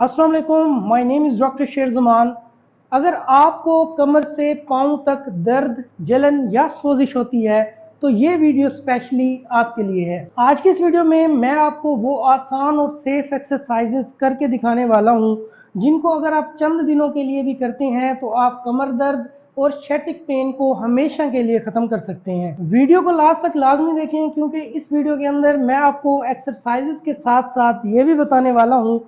अस्सलाम वालेकुम, my name is doctor शेर ज़मान। अगर आपको कमर से पाँव तक दर्द, जलन या सोजिश होती है तो ये वीडियो स्पेशली आपके लिए है। आज की इस वीडियो में मैं आपको वो आसान और सेफ एक्सरसाइजेस करके दिखाने वाला हूँ जिनको अगर आप चंद दिनों के लिए भी करते हैं तो आप कमर दर्द और शैटिक पेन को हमेशा के लिए ख़त्म कर सकते हैं। वीडियो को लास्ट तक लाजमी देखें क्योंकि इस वीडियो के अंदर मैं आपको एक्सरसाइजेस के साथ साथ ये भी बताने वाला हूँ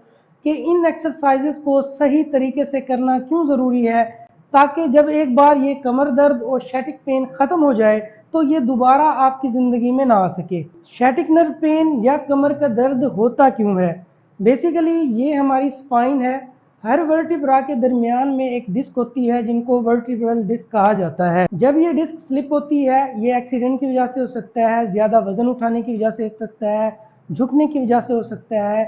कि इन एक्सरसाइजेस को सही तरीके से करना क्यों ज़रूरी है, ताकि जब एक बार ये कमर दर्द और शैटिक पेन ख़त्म हो जाए तो ये दोबारा आपकी ज़िंदगी में ना आ सके। शैटिक नर्व पेन या कमर का दर्द होता क्यों है? बेसिकली ये हमारी स्पाइन है। हर वर्टिब्रा के दरमियान में एक डिस्क होती है जिनको वर्टिब्रल डिस्क कहा जाता है। जब ये डिस्क स्लिप होती है, ये एक्सीडेंट की वजह से हो सकता है, ज़्यादा वजन उठाने की वजह से हो सकता है, झुकने की वजह से हो सकता है।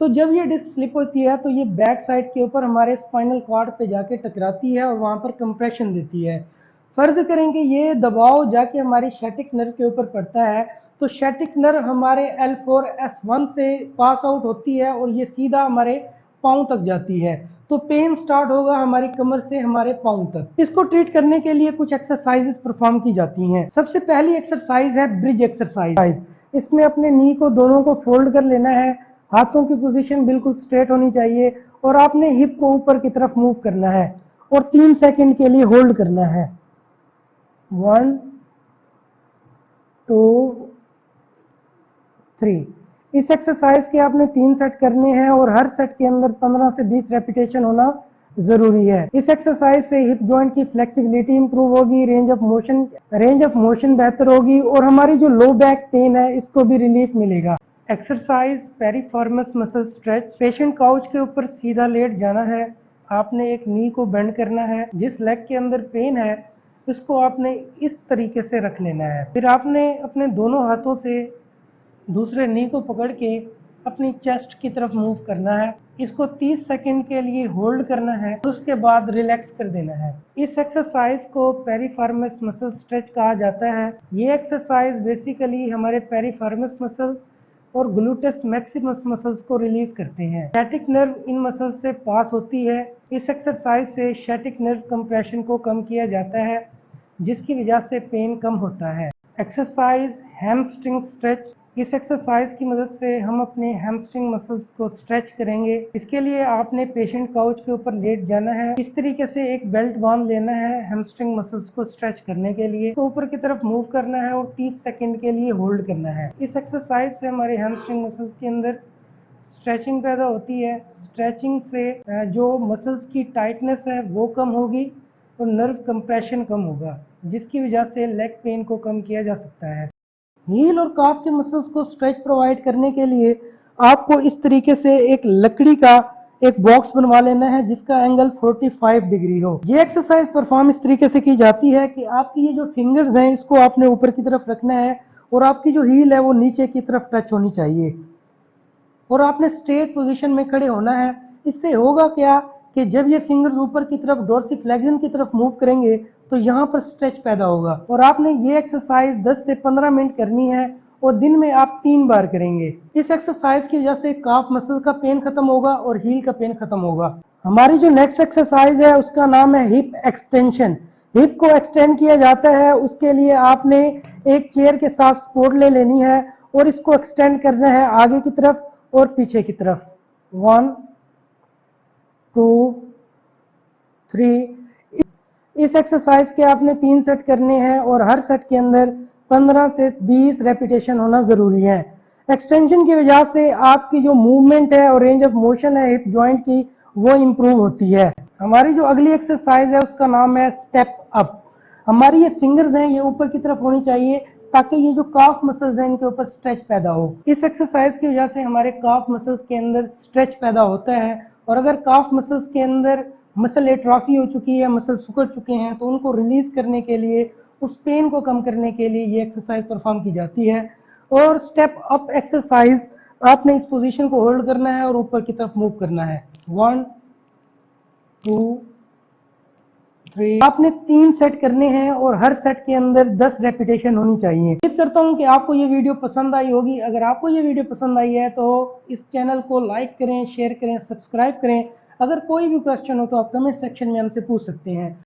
तो जब ये डिस्क स्लिप होती है तो ये बैक साइड के ऊपर हमारे स्पाइनल कॉर्ड पे जाके टकराती है और वहाँ पर कंप्रेशन देती है। फर्ज करें कि ये दबाव जाके हमारी शैटिक नर्व के ऊपर पड़ता है तो शैटिक नर्व हमारे L4 S1 से पास आउट होती है और ये सीधा हमारे पाँव तक जाती है। तो पेन स्टार्ट होगा हमारी कमर से हमारे पाँव तक। इसको ट्रीट करने के लिए कुछ एक्सरसाइजेस परफॉर्म की जाती हैं। सबसे पहली एक्सरसाइज है ब्रिज एक्सरसाइज। इसमें अपने नी को दोनों को फोल्ड कर लेना है, हाथों की पोजीशन बिल्कुल स्ट्रेट होनी चाहिए और आपने हिप को ऊपर की तरफ मूव करना है और 3 सेकंड के लिए होल्ड करना है। 1 2 3। इस एक्सरसाइज के आपने 3 सेट करने हैं और हर सेट के अंदर 15 से 20 रेपिटेशन होना जरूरी है। इस एक्सरसाइज से हिप जॉइंट की फ्लेक्सिबिलिटी इंप्रूव होगी, रेंज ऑफ मोशन बेहतर होगी और हमारी जो लो बैक पेन है इसको भी रिलीफ मिलेगा। Exercise piriformis muscle stretch. Patient couch के ऊपर सीधा लेट जाना है। आपने एक नी को बेंड करना है। जिस लेग के अंदर पेन है इसको आपने इस तरीके से रख लेना है। फिर आपने अपने दोनों हाथों से दूसरे नी को पकड़ के अपनी चेस्ट की तरफ मूव करना है। इसको 30 सेकंड के लिए होल्ड करना है, उसके बाद रिलैक्स कर देना है। इस एक्सरसाइज को पेरिफॉर्मस मसल स्ट्रेच कहा जाता है। ये एक्सरसाइज बेसिकली हमारे पेरिफॉर्मस मसल्स और ग्लूटेस मैक्सिमस मसल्स को रिलीज करते हैं। शैटिक नर्व इन मसल्स से पास होती है। इस एक्सरसाइज से शैटिक नर्व कंप्रेशन को कम किया जाता है जिसकी वजह से पेन कम होता है। Exercise hamstring stretch. इस एक्सरसाइज की मदद से हम अपने हैमस्ट्रिंग मसल्स को स्ट्रेच करेंगे। इसके लिए आपने पेशेंट काउच के ऊपर लेट जाना है। इस तरीके से एक बेल्ट बांध लेना है हैमस्ट्रिंग मसल्स को स्ट्रेच करने के लिए। तो ऊपर की तरफ मूव करना है और 30 सेकंड के लिए होल्ड करना है। इस एक्सरसाइज से हमारे हैमस्ट्रिंग मसल्स के अंदर स्ट्रेचिंग पैदा होती है। स्ट्रेचिंग से जो मसल्स की टाइटनेस है वो कम होगी और नर्व कंप्रेशन कम होगा जिसकी वजह से लेग पेन को कम किया जा सकता है। हील और काफ के मसल्स को स्ट्रेच प्रोवाइड करने के लिए आपको इस तरीके से एक लकड़ी का एक बॉक्स बनवा लेना है जिसका एंगल 45 डिग्री हो। ये एक्सरसाइज परफॉर्म इस तरीके से की जाती है कि आपकी ये जो फिंगर्स हैं इसको आपने ऊपर की तरफ रखना है और आपकी जो हील है वो नीचे की तरफ टच होनी चाहिए और आपने स्ट्रेट पोजीशन में खड़े होना है। इससे होगा क्या कि जब ये फिंगर्स ऊपर की तरफ डोर्सिफ्लेक्शन की तरफ मूव करेंगे तो यहाँ पर स्ट्रेच पैदा होगा और आपने ये एक्सरसाइज 10 से 15 मिनट करनी है और दिन में आप 3 बार करेंगे। इस एक्सरसाइज की वजह से काफ मसल का पेन खत्म होगा और हील का पेन खत्म होगा। हमारी जो नेक्स्ट एक्सरसाइज है उसका नाम है हिप एक्सटेंशन। हिप को एक्सटेंड किया जाता है, उसके लिए आपने एक चेयर के साथ सपोर्ट ले लेनी है और इसको एक्सटेंड करना है आगे की तरफ और पीछे की तरफ। 1 2 3। इस एक्सरसाइज के आपने 3 सेट करने हैं और हर सेट के अंदर 15 से 20 रेपिटेशन होना जरूरी है। एक्सटेंशन की वजह से आपकी जो मूवमेंट है और रेंज ऑफ मोशन है हिप जॉइंट की वो इंप्रूव होती है। हमारी जो अगली एक्सरसाइज है उसका नाम है स्टेप अप। हमारी ये फिंगर्स हैं ये ऊपर की तरफ होनी चाहिए ताकि ये जो काफ मसल्स हैं इनके ऊपर स्ट्रेच पैदा हो। इस एक्सरसाइज की वजह से हमारे काफ मसल्स के अंदर स्ट्रेच पैदा होता है और अगर काफ मसल्स के अंदर मसल एट्रॉफी हो चुकी है, मसल सिकुड़ चुके हैं तो उनको रिलीज करने के लिए, उस पेन को कम करने के लिए ये एक्सरसाइज परफॉर्म की जाती है। और स्टेप अप एक्सरसाइज आपने इस पोजीशन को होल्ड करना है और ऊपर की तरफ मूव करना है। 1 2 3। आपने 3 सेट करने हैं और हर सेट के अंदर 10 रेपिटेशन होनी चाहिए। उम्मीद करता हूं कि आपको ये वीडियो पसंद आई होगी। अगर आपको ये वीडियो पसंद आई है तो इस चैनल को लाइक करें, शेयर करें, सब्सक्राइब करें। अगर कोई भी क्वेश्चन हो तो आप कमेंट सेक्शन में हमसे पूछ सकते हैं।